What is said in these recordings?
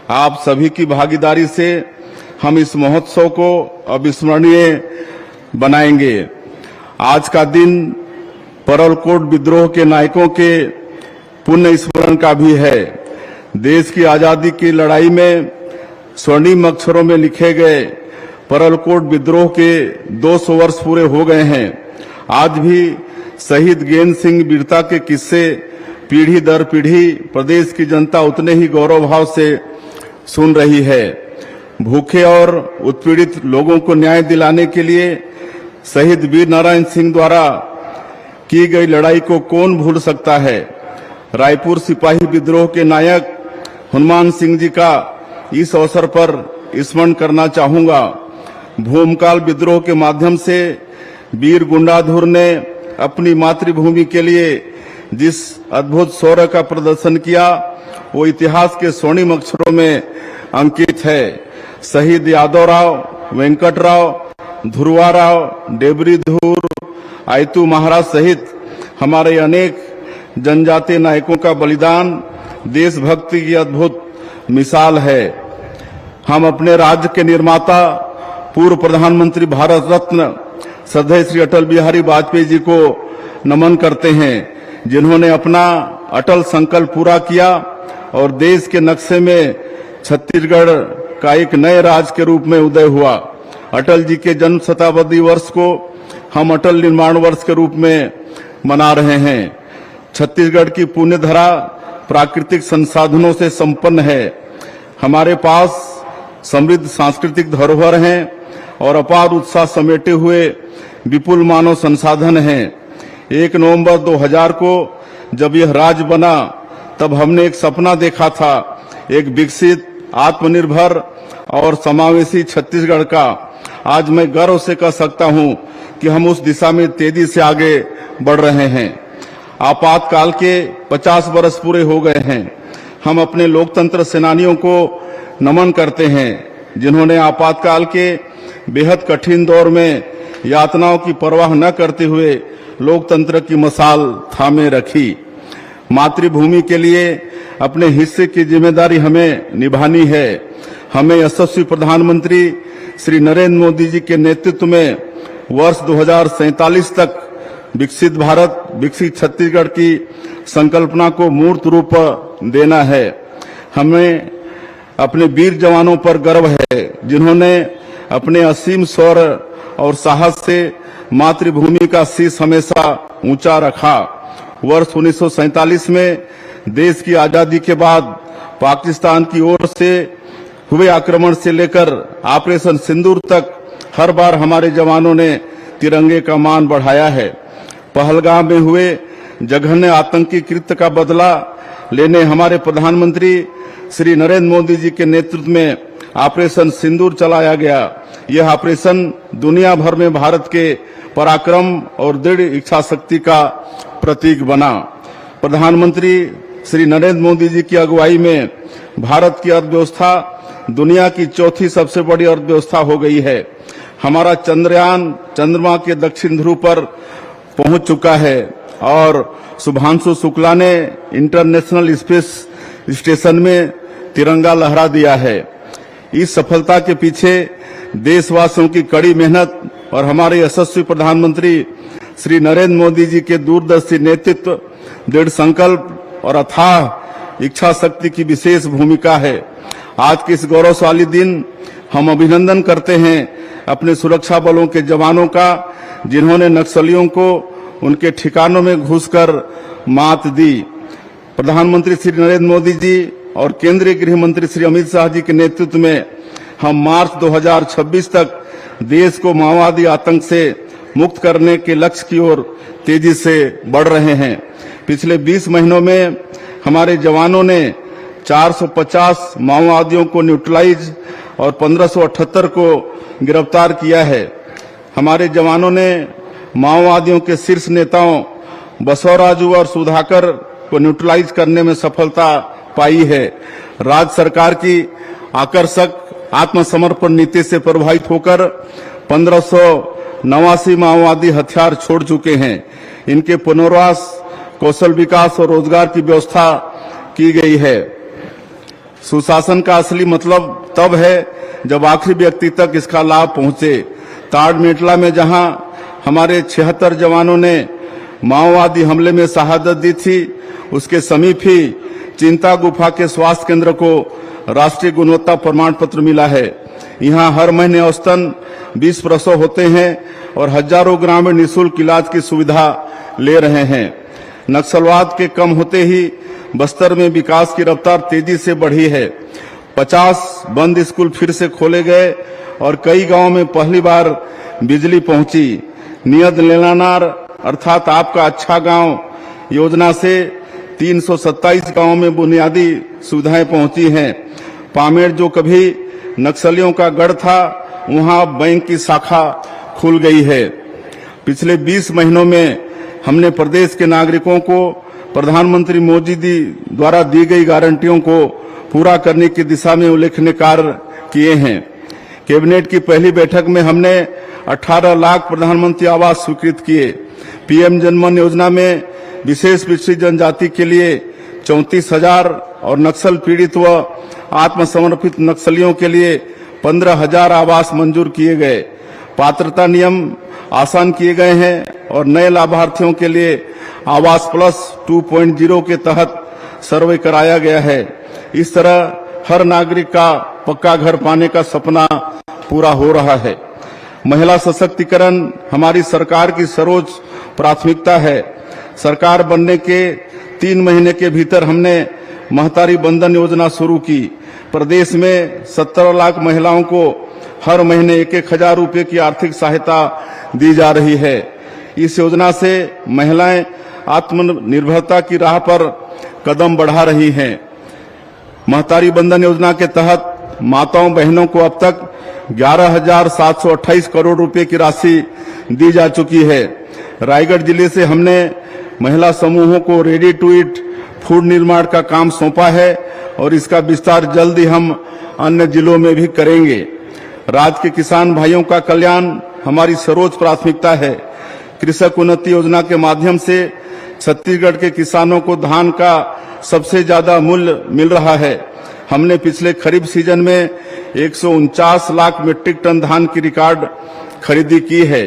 आप सभी की भागीदारी से हम इस महोत्सव को अविस्मरणीय बनाएंगे। आज का दिन परलकोट विद्रोह के नायकों के पुण्य स्मरण का भी है। देश की आजादी की लड़ाई में स्वर्णिम अक्षरों में लिखे गए परलकोट विद्रोह के 200 वर्ष पूरे हो गए हैं। आज भी शहीद गेंद सिंह वीरता के किस्से पीढ़ी दर पीढ़ी प्रदेश की जनता उतने ही गौरव भाव से सुन रही है। भूखे और उत्पीड़ित लोगों को न्याय दिलाने के लिए शहीद वीर नारायण सिंह द्वारा की गई लड़ाई को कौन भूल सकता है। रायपुर सिपाही विद्रोह के नायक हनुमान सिंह जी का इस अवसर पर स्मरण करना चाहूंगा। भूमकाल विद्रोह के माध्यम से वीर गुंडाधुर ने अपनी मातृभूमि के लिए जिस अद्भुत शौर्य का प्रदर्शन किया वो इतिहास के स्वर्णिम अक्षरों में अंकित है। शहीद यादवराव, वेंकटराव, ध्रुवाराव, डेबरी धूर, आयतू महाराज सहित हमारे अनेक जनजातीय नायकों का बलिदान देशभक्ति की अद्भुत मिसाल है। हम अपने राज्य के निर्माता पूर्व प्रधानमंत्री भारत रत्न श्रद्धेय श्री अटल बिहारी वाजपेयी जी को नमन करते हैं, जिन्होंने अपना अटल संकल्प पूरा किया और देश के नक्शे में छत्तीसगढ़ का एक नए राज्य के रूप में उदय हुआ। अटल जी के जन्म शताब्दी वर्ष को हम अटल निर्माण वर्ष के रूप में मना रहे हैं। छत्तीसगढ़ की पुण्य धरा प्राकृतिक संसाधनों से संपन्न है। हमारे पास समृद्ध सांस्कृतिक धरोहर हैं और अपार उत्साह समेटे हुए विपुल मानव संसाधन हैं। 1 नवंबर 2000 को जब यह राज्य बना तब हमने एक सपना देखा था, एक विकसित, आत्मनिर्भर और समावेशी छत्तीसगढ़ का। आज मैं गर्व से कह सकता हूं कि हम उस दिशा में तेजी से आगे बढ़ रहे हैं। आपातकाल के 50 वर्ष पूरे हो गए हैं। हम अपने लोकतंत्र सेनानियों को नमन करते हैं, जिन्होंने आपातकाल के बेहद कठिन दौर में यातनाओं की परवाह न करते हुए लोकतंत्र की मशाल थामे रखी। मातृभूमि के लिए अपने हिस्से की जिम्मेदारी हमें निभानी है। हमें यशस्वी प्रधानमंत्री श्री नरेंद्र मोदी जी के नेतृत्व में वर्ष 2047 तक विकसित भारत, विकसित छत्तीसगढ़ की संकल्पना को मूर्त रूप देना है। हमें अपने वीर जवानों पर गर्व है, जिन्होंने अपने असीम शौर्य और साहस से मातृभूमि का शीश हमेशा ऊंचा रखा। वर्ष 1947 में देश की आजादी के बाद पाकिस्तान की ओर से हुए आक्रमण से लेकर ऑपरेशन सिंदूर तक हर बार हमारे जवानों ने तिरंगे का मान बढ़ाया है। पहलगाम में हुए जघन्य आतंकी कृत्य का बदला लेने हमारे प्रधानमंत्री श्री नरेंद्र मोदी जी के नेतृत्व में ऑपरेशन सिंदूर चलाया गया। यह ऑपरेशन दुनिया भर में भारत के पराक्रम और दृढ़ इच्छा शक्ति का प्रतीक बना। प्रधानमंत्री श्री नरेंद्र मोदी जी की अगुवाई में भारत की अर्थव्यवस्था दुनिया की चौथी सबसे बड़ी अर्थव्यवस्था हो गई है। हमारा चंद्रयान चंद्रमा के दक्षिण ध्रुव पर पहुंच चुका है और शुभांशु शुक्ला ने इंटरनेशनल स्पेस स्टेशन में तिरंगा लहरा दिया है। इस सफलता के पीछे देशवासियों की कड़ी मेहनत और हमारे यशस्वी प्रधानमंत्री श्री नरेंद्र मोदी जी के दूरदर्शी नेतृत्व, दृढ़ संकल्प और अथाह इच्छा शक्ति की विशेष भूमिका है। आज के इस गौरवशाली दिन हम अभिनंदन करते हैं अपने सुरक्षा बलों के जवानों का, जिन्होंने नक्सलियों को उनके ठिकानों में घुसकर मात दी। प्रधानमंत्री श्री नरेंद्र मोदी जी और केंद्रीय गृह मंत्री श्री अमित शाह जी के नेतृत्व में हम मार्च 2026 तक देश को माओवादी आतंक से मुक्त करने के लक्ष्य की ओर तेजी से बढ़ रहे हैं। पिछले 20 महीनों में हमारे जवानों ने 450 माओवादियों को न्यूट्रलाइज और 1578 को गिरफ्तार किया है। हमारे जवानों ने माओवादियों के शीर्ष नेताओं बसवराजू और सुधाकर को न्यूट्रलाइज करने में सफलता पाई है। राज्य सरकार की आकर्षक आत्मसमर्पण नीति से प्रभावित होकर 1589 माओवादी हथियार छोड़ चुके हैं। इनके पुनर्वास, कौशल विकास और रोजगार की व्यवस्था की गई है। सुशासन का असली मतलब तब है जब आखिरी व्यक्ति तक इसका लाभ पहुंचे। ताड़मेटला में जहां हमारे 76 जवानों ने माओवादी हमले में शहादत दी थी, उसके समीप ही चिंता गुफा के स्वास्थ्य केंद्र को राष्ट्रीय गुणवत्ता प्रमाण पत्र मिला है। यहाँ हर महीने औसतन 20 प्रसव होते हैं और हजारों ग्रामीण निःशुल्क इलाज की सुविधा ले रहे हैं। नक्सलवाद के कम होते ही बस्तर में विकास की रफ्तार तेजी से बढ़ी है। 50 बंद स्कूल फिर से खोले गए और कई गांवों में पहली बार बिजली पहुंची। नियत लेलानार अर्थात आपका अच्छा गांव योजना से 327 गांवों में बुनियादी सुविधाएं पहुंची हैं। पामेड़ जो कभी नक्सलियों का गढ़ था, वहां बैंक की शाखा खुल गई है। पिछले 20 महीनों में हमने प्रदेश के नागरिकों को प्रधानमंत्री मोदी जी द्वारा दी गई गारंटियों को पूरा करने की दिशा में उल्लेखनीय कार्य किए हैं। कैबिनेट की पहली बैठक में हमने 18 लाख प्रधानमंत्री आवास स्वीकृत किए। पीएम जनमन योजना में विशेष पिछड़ी जनजाति के लिए 34,000 और नक्सल पीड़ित व आत्मसमर्पित नक्सलियों के लिए 15,000 आवास मंजूर किए गए। पात्रता नियम आसान किए गए हैं और नए लाभार्थियों के लिए आवास प्लस 2.0 के तहत सर्वे कराया गया है। इस तरह हर नागरिक का पक्का घर पाने का सपना पूरा हो रहा है। महिला सशक्तिकरण हमारी सरकार की सर्वोच्च प्राथमिकता है। सरकार बनने के 3 महीने के भीतर हमने महतारी बंधन योजना शुरू की। प्रदेश में 17 लाख महिलाओं को हर महीने 1,000 रुपये की आर्थिक सहायता दी जा रही है। इस योजना से महिलाएं आत्मनिर्भरता की राह पर कदम बढ़ा रही हैं। महतारी बंधन योजना के तहत माताओं बहनों को अब तक 11,728 करोड़ रुपए की राशि दी जा चुकी है। रायगढ़ जिले से हमने महिला समूहों को रेडी टू ईट फूड निर्माण का काम सौंपा है और इसका विस्तार जल्द ही हम अन्य जिलों में भी करेंगे। राज्य के किसान भाइयों का कल्याण हमारी सर्वोच्च प्राथमिकता है। कृषक उन्नति योजना के माध्यम से छत्तीसगढ़ के किसानों को धान का सबसे ज्यादा मूल्य मिल रहा है। हमने पिछले खरीफ सीजन में 149 लाख मीट्रिक टन धान की रिकॉर्ड खरीदी की है।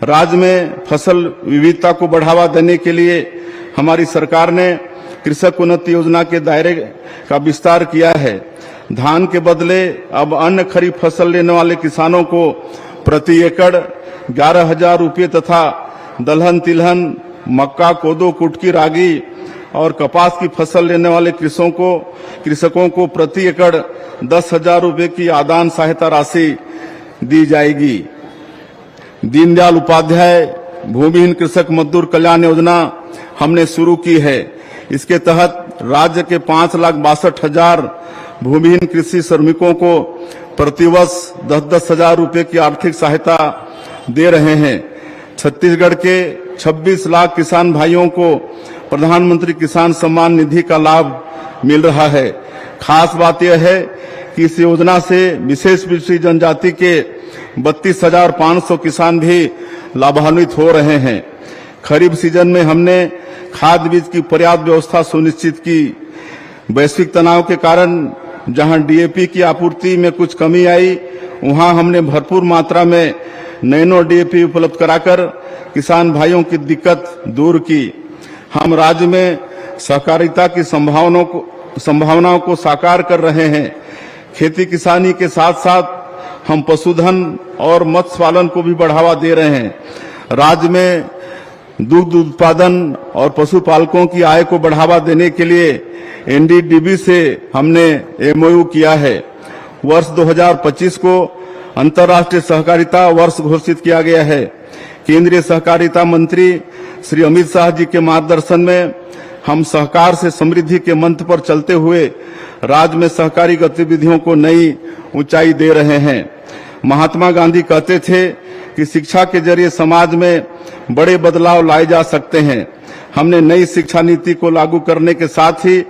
राज्य में फसल विविधता को बढ़ावा देने के लिए हमारी सरकार ने कृषक उन्नति योजना के दायरे का विस्तार किया है। धान के बदले अब अन्य खरीफ फसल लेने वाले किसानों को प्रति एकड़ 11,000 रुपये तथा दलहन, तिलहन, मक्का, कोदो, कुटकी, रागी और कपास की फसल लेने वाले कृषकों को प्रति एकड़ 10,000 रुपये की आदान सहायता राशि दी जाएगी। दीनदयाल उपाध्याय भूमिहीन कृषक मजदूर कल्याण योजना हमने शुरू की है। इसके तहत राज्य के 5,62,000 भूमिहीन कृषि श्रमिकों को प्रतिवर्ष 10,000 रुपये की आर्थिक सहायता दे रहे हैं। छत्तीसगढ़ के 26 लाख किसान भाइयों को प्रधानमंत्री किसान सम्मान निधि का लाभ मिल रहा है। खास बात यह है कि इस योजना से विशेष पिछड़ी जनजाति के 32,500 किसान भी लाभान्वित हो रहे हैं। खरीफ सीजन में हमने खाद बीज की पर्याप्त व्यवस्था सुनिश्चित की। वैश्विक तनाव के कारण जहां डीएपी की आपूर्ति में कुछ कमी आई, वहां हमने भरपूर मात्रा में नैनो डीएपी उपलब्ध कराकर किसान भाइयों की दिक्कत दूर की। हम राज्य में सहकारिता की संभावनाओं को साकार कर रहे हैं। खेती किसानी के साथ साथ हम पशुधन और मत्स्य पालन को भी बढ़ावा दे रहे हैं। राज्य में दुग्ध उत्पादन और पशुपालकों की आय को बढ़ावा देने के लिए एनडीडीबी से हमने एमओयू किया है। वर्ष 2025 को अंतर्राष्ट्रीय सहकारिता वर्ष घोषित किया गया है। केंद्रीय सहकारिता मंत्री श्री अमित शाह जी के मार्गदर्शन में हम सहकार से समृद्धि के मंत्र पर चलते हुए राज्य में सहकारी गतिविधियों को नई ऊंचाई दे रहे हैं। महात्मा गांधी कहते थे कि शिक्षा के जरिए समाज में बड़े बदलाव लाए जा सकते हैं। हमने नई शिक्षा नीति को लागू करने के साथ ही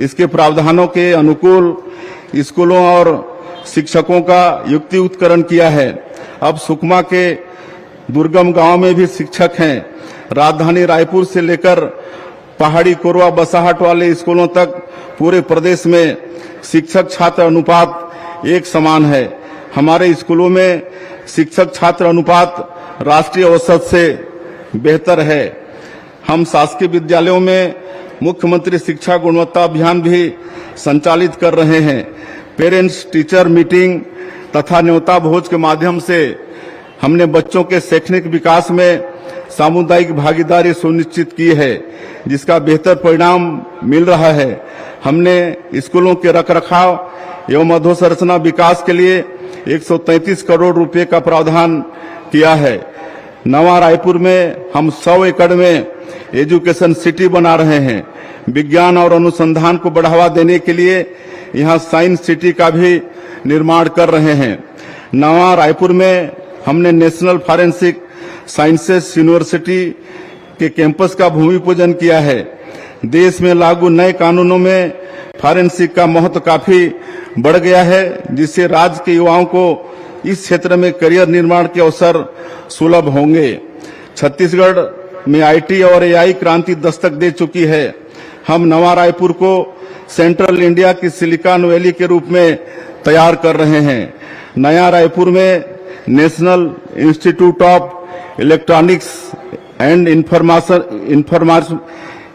इसके प्रावधानों के अनुकूल स्कूलों और शिक्षकों का युक्तियुक्तकरण किया है। अब सुकमा के दुर्गम गांव में भी शिक्षक हैं। राजधानी रायपुर से लेकर पहाड़ी कोरवा बसाहट वाले स्कूलों तक पूरे प्रदेश में शिक्षक छात्र अनुपात एक समान है। हमारे स्कूलों में शिक्षक छात्र अनुपात राष्ट्रीय औसत से बेहतर है। हम शासकीय विद्यालयों में मुख्यमंत्री शिक्षा गुणवत्ता अभियान भी संचालित कर रहे हैं। पेरेंट्स टीचर मीटिंग तथा न्योता भोज के माध्यम से हमने बच्चों के शैक्षणिक विकास में सामुदायिक भागीदारी सुनिश्चित की है, जिसका बेहतर परिणाम मिल रहा है। हमने स्कूलों के रखरखाव एवं अधोसंरचना विकास के लिए 133 करोड़ रुपए का प्रावधान किया है। नवा रायपुर में हम 100 एकड़ में एजुकेशन सिटी बना रहे हैं। विज्ञान और अनुसंधान को बढ़ावा देने के लिए यहाँ साइंस सिटी का भी निर्माण कर रहे हैं। नवा रायपुर में हमने नेशनल फॉरेंसिक साइंसेस यूनिवर्सिटी के कैंपस का भूमि पूजन किया है। देश में लागू नए कानूनों में फॉरेंसिक का महत्व काफी बढ़ गया है, जिससे राज्य के युवाओं को इस क्षेत्र में करियर निर्माण के अवसर सुलभ होंगे। छत्तीसगढ़ में आईटी और एआई क्रांति दस्तक दे चुकी है। हम नवा रायपुर को सेंट्रल इंडिया की सिलिकॉन वैली के रूप में तैयार कर रहे हैं। नया रायपुर में national institute of electronics and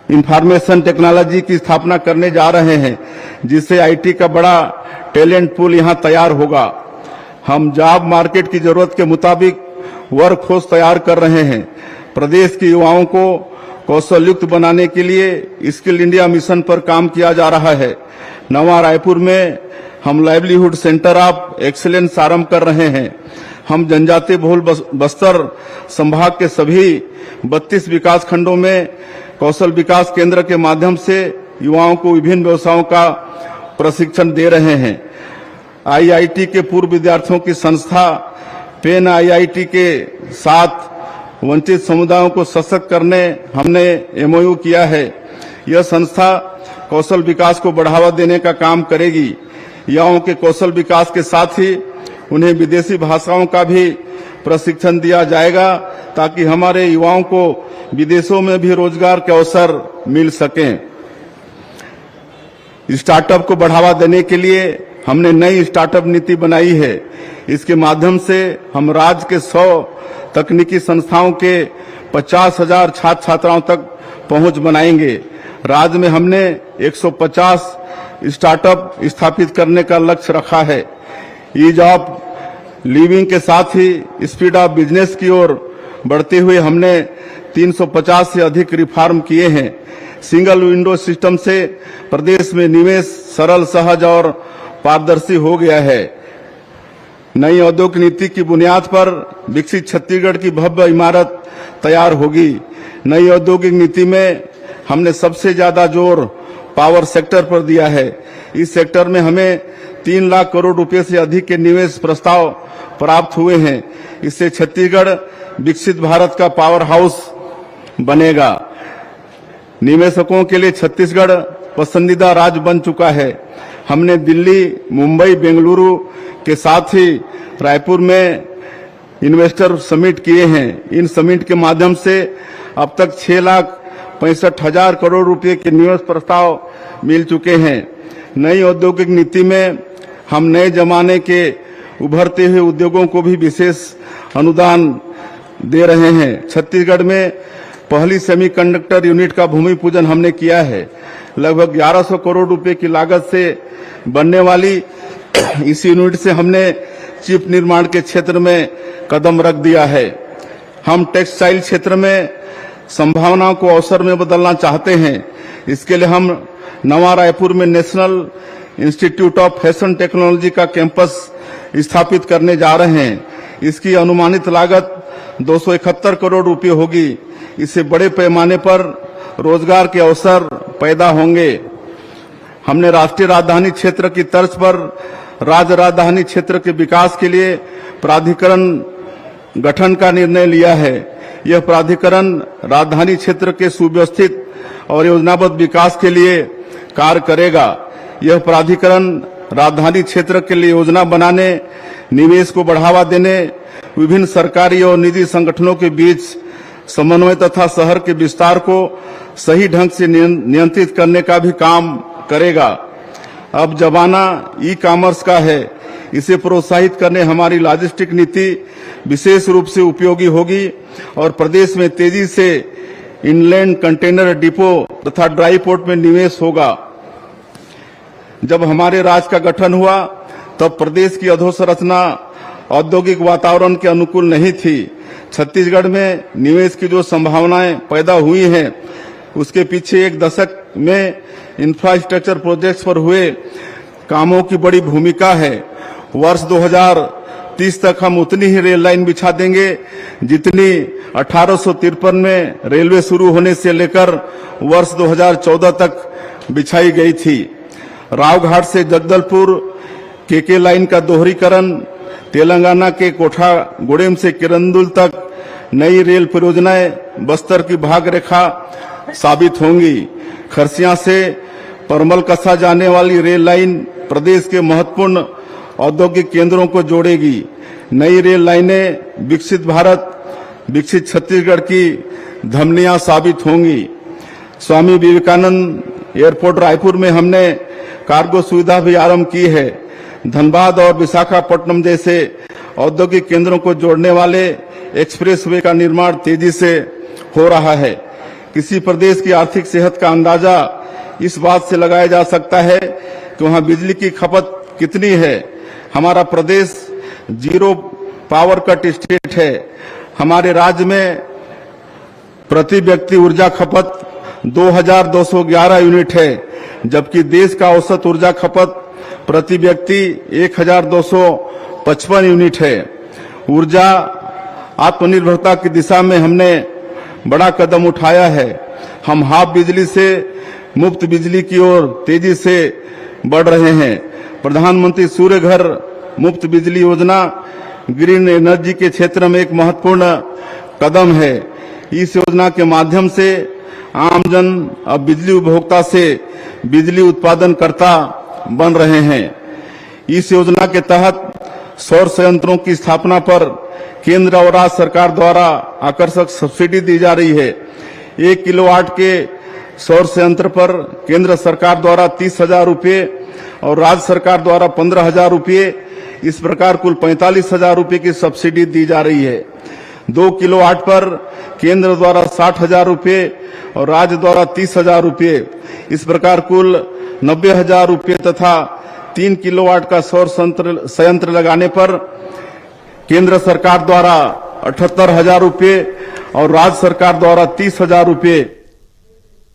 information technology की स्थापना करने जा रहे हैं, जिससे आईटी का बड़ा टैलेंट पूल यहां तैयार होगा। हम जॉब मार्केट की जरूरत के मुताबिक वर्क फोर्स तैयार कर रहे हैं। प्रदेश के युवाओं को कौशल युक्त बनाने के लिए स्किल इंडिया मिशन पर काम किया जा रहा है। नवा रायपुर में हम लाइवलीहुड सेंटर ऑफ एक्सीलेंस आरंभ कर रहे हैं। हम जनजातीय बहुल बस्तर संभाग के सभी 32 विकास खंडों में कौशल विकास केंद्र के माध्यम से युवाओं को विभिन्न व्यवसायों का प्रशिक्षण दे रहे हैं। आईआईटी के पूर्व विद्यार्थियों की संस्था पेन आईआईटी के साथ वंचित समुदायों को सशक्त करने हमने एमओयू किया है। यह संस्था कौशल विकास को बढ़ावा देने का काम करेगी। युवाओं के कौशल विकास के साथ ही उन्हें विदेशी भाषाओं का भी प्रशिक्षण दिया जाएगा, ताकि हमारे युवाओं को विदेशों में भी रोजगार के अवसर मिल सकें। स्टार्टअप को बढ़ावा देने के लिए हमने नई स्टार्टअप नीति बनाई है। इसके माध्यम से हम राज्य के 100 तकनीकी संस्थाओं के 50,000 छात्र छात्राओं तक पहुंच बनाएंगे। राज्य में हमने 150 स्टार्टअप स्थापित करने का लक्ष्य रखा है। ईज ऑफ लिविंग के साथ ही स्पीड ऑफ बिजनेस की ओर बढ़ते हुए हमने 350 से अधिक रिफॉर्म किए हैं। सिंगल विंडो सिस्टम से प्रदेश में निवेश सरल, सहज और पारदर्शी हो गया है। नई औद्योगिक नीति की बुनियाद पर विकसित छत्तीसगढ़ की भव्य इमारत तैयार होगी। नई औद्योगिक नीति में हमने सबसे ज्यादा जोर पावर सेक्टर पर दिया है। इस सेक्टर में हमें 3 लाख करोड़ रुपए से अधिक के निवेश प्रस्ताव प्राप्त हुए हैं। इससे छत्तीसगढ़ विकसित भारत का पावर हाउस बनेगा। निवेशकों के लिए छत्तीसगढ़ पसंदीदा राज्य बन चुका है। हमने दिल्ली, मुंबई, बेंगलुरु के साथ ही रायपुर में इन्वेस्टर समिट किए हैं। इन समिट के माध्यम से अब तक 6,65,000 करोड़ रुपए के निवेश प्रस्ताव मिल चुके हैं। नई औद्योगिक नीति में हम नए जमाने के उभरते हुए उद्योगों को भी विशेष अनुदान दे रहे हैं। छत्तीसगढ़ में पहली सेमीकंडक्टर यूनिट का भूमि पूजन हमने किया है। लगभग 1100 करोड़ रुपए की लागत से बनने वाली इस यूनिट से हमने चिप निर्माण के क्षेत्र में कदम रख दिया है। हम टेक्सटाइल क्षेत्र में संभावनाओं को अवसर में बदलना चाहते हैं। इसके लिए हम नवा रायपुर में national institute of fashion technology का कैंपस स्थापित करने जा रहे हैं। इसकी अनुमानित लागत 271 करोड़ रुपए होगी। इससे बड़े पैमाने पर रोजगार के अवसर पैदा होंगे। हमने राष्ट्रीय राजधानी क्षेत्र की तर्ज पर राज्य राजधानी क्षेत्र के विकास के लिए प्राधिकरण गठन का निर्णय लिया है। यह प्राधिकरण राजधानी क्षेत्र के सुव्यवस्थित और योजनाबद्ध विकास के लिए कार्य करेगा। यह प्राधिकरण राजधानी क्षेत्र के लिए योजना बनाने, निवेश को बढ़ावा देने, विभिन्न सरकारी और निजी संगठनों के बीच समन्वय तथा शहर के विस्तार को सही ढंग से नियंत्रित करने का भी काम करेगा। अब जमाना ई कॉमर्स का है। इसे प्रोत्साहित करने हमारी लॉजिस्टिक नीति विशेष रूप से उपयोगी होगी और प्रदेश में तेजी से इनलैंड कंटेनर डिपो तथा ड्राई पोर्ट में निवेश होगा। जब हमारे राज्य का गठन हुआ तब प्रदेश की अधोसंरचना औद्योगिक वातावरण के अनुकूल नहीं थी। छत्तीसगढ़ में निवेश की जो संभावनाएं पैदा हुई हैं उसके पीछे एक दशक में इंफ्रास्ट्रक्चर प्रोजेक्ट्स पर हुए कामों की बड़ी भूमिका है। वर्ष 2030 तक हम उतनी ही रेल लाइन बिछा देंगे जितनी 1853 में रेलवे शुरू होने से लेकर वर्ष 2014 तक बिछाई गई थी। रावघाट से जगदलपुर केके लाइन का दोहरीकरण, तेलंगाना के कोठागुडेम से किरंदुल तक नई रेल परियोजनाएं बस्तर की भाग रेखा साबित होंगी। खरसिया से परमल कसा जाने वाली रेल लाइन प्रदेश के महत्वपूर्ण औद्योगिक केंद्रों को जोड़ेगी। नई रेल लाइनें विकसित भारत, विकसित छत्तीसगढ़ की धमनियां साबित होंगी। स्वामी विवेकानंद एयरपोर्ट रायपुर में हमने कार्गो सुविधा भी आरंभ की है। धनबाद और विशाखापट्टनम जैसे औद्योगिक केंद्रों को जोड़ने वाले एक्सप्रेसवे का निर्माण तेजी से हो रहा है। किसी प्रदेश की आर्थिक सेहत का अंदाजा इस बात से लगाया जा सकता है कि वहां बिजली की खपत कितनी है। हमारा प्रदेश जीरो पावर कट स्टेट है। हमारे राज्य में प्रति व्यक्ति ऊर्जा खपत 2211 यूनिट है, जबकि देश का औसत ऊर्जा खपत प्रति व्यक्ति 1255 यूनिट है। ऊर्जा आत्मनिर्भरता की दिशा में हमने बड़ा कदम उठाया है। हम हाफ बिजली से मुफ्त बिजली की ओर तेजी से बढ़ रहे हैं। प्रधानमंत्री सूर्य घर मुफ्त बिजली योजना ग्रीन एनर्जी के क्षेत्र में एक महत्वपूर्ण कदम है। इस योजना के माध्यम से आमजन अब बिजली उपभोक्ता से बिजली उत्पादनकर्ता बन रहे हैं। इस योजना के तहत सौर संयंत्रों की स्थापना पर केंद्र और राज्य सरकार द्वारा आकर्षक सब्सिडी दी जा रही है। 1 किलोवाट के सौर संयंत्र पर केंद्र सरकार द्वारा 30,000 रुपये और राज्य सरकार द्वारा 15,000 रुपये, इस प्रकार कुल 45,000 रुपये की सब्सिडी दी जा रही है। 2 किलोवाट पर केंद्र द्वारा 60,000 रुपये और राज्य द्वारा 30,000 रुपये, इस प्रकार कुल 90,000 रुपये तथा 3 किलोवाट का सौर संयंत्र लगाने पर केंद्र सरकार द्वारा 78,000 रुपये और राज्य सरकार द्वारा 30,000 रुपये